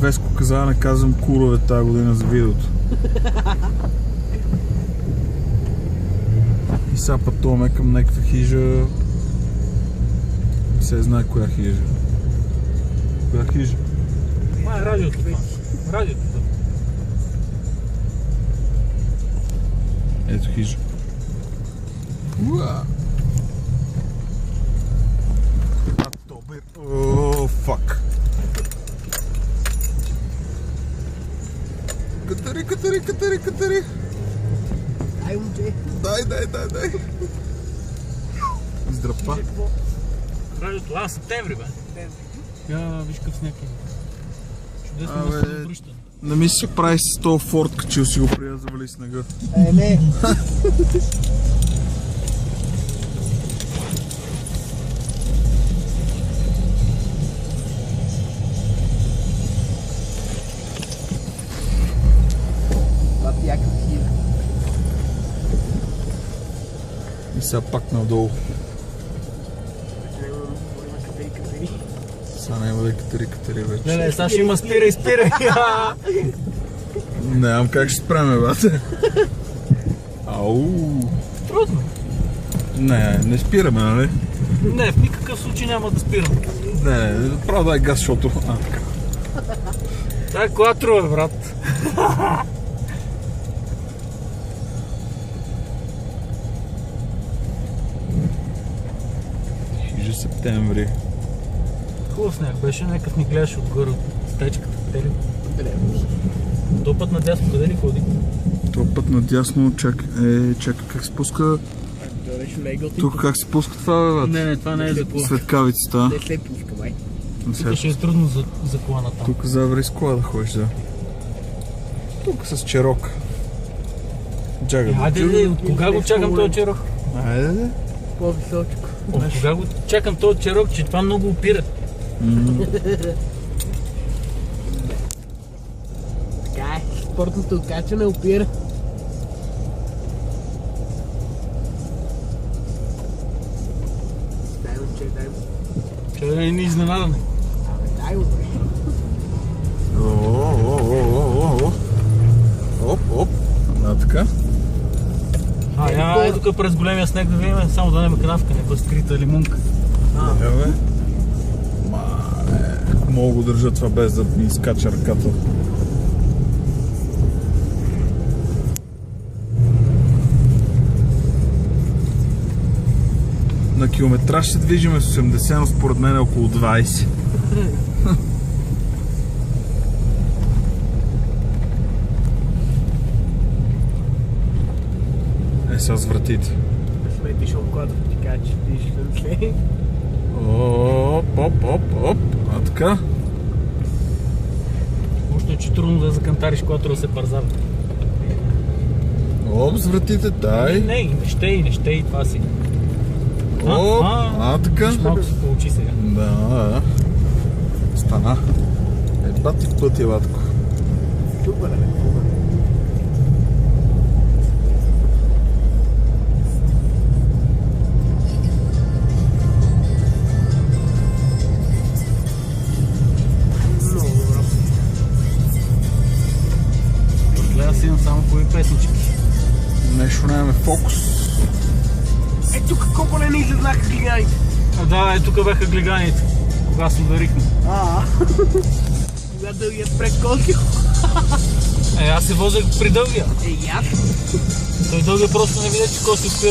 Веско каза да не казвам курове тази година за видеото. И сега пътуваме към някаква хижа. Не се знае коя хижа. Коя хижа? Това е радиото. Радиото. Ето хижа. Уа! О, фак! Катари! Дай, момче. Дай! Издръпа. Радиото, септември, бе. Виж какъв сняг е. Чудесно место за връщане. Не ми се прави с този форт, качил си го преди да завали снега. Не. И сега пак надолу. Сега няма да е катари вече. Не, сега ще има спирай. Нямам как ще спреме, бате. Ау. Трудно. Не спираме, нали? Не, в никакъв случай няма да спирам. Не, право дай газ, защото... така. Това е колатро, брат. Хижа септември. Хубав сняг беше, някакъв ни гледаш отгоре от стечката. Къде ли? То път надясно, къде ли ходи? Това път надясно, чакай как се спуска... Тук как се пуска това, бе, бе? Не, това не е за кола. Светкавицата. Не се пуска, май. Тук ще е трудно за кола на там. Тук заври с кола да ходиш, да. Тук с черок. Чакай. Айде, от кога го чакам този черок? Айде. По-височко. От кога го чакам този черок, че това много опира. Така е, спортното откачане опира. Дай, момче, дай му. Че да не ни изненадаме. Дай му, бе. Оп. Така. Е тук през големия снег да видим, само да нема канавка, някаква скрита лимунка. Бе. Мога го държа това без да ми изкача ръката. На километраж се движиме с 80, но според мен е около 20. Сега с вратите. Сметиш обкладът, ти кажа, че ти ще след. Оп. А така? Още че трудно да закантариш, когато да се парзава. Оп, с вратите, дай. Не, не ще и това си. Оп, така. Малко се получи сега. Да. Стана. Бати в пътя, батко. Супер, бе. Аз имам само кои песнички. Нещо нямаме фокус. Тук колко не излезнаха глиганите. Да, тук бяха глиганите. Кога се ударихме. Кога дългият прекосил. Аз се возех при дългия. Ясно. Той дългия просто не видя, че коси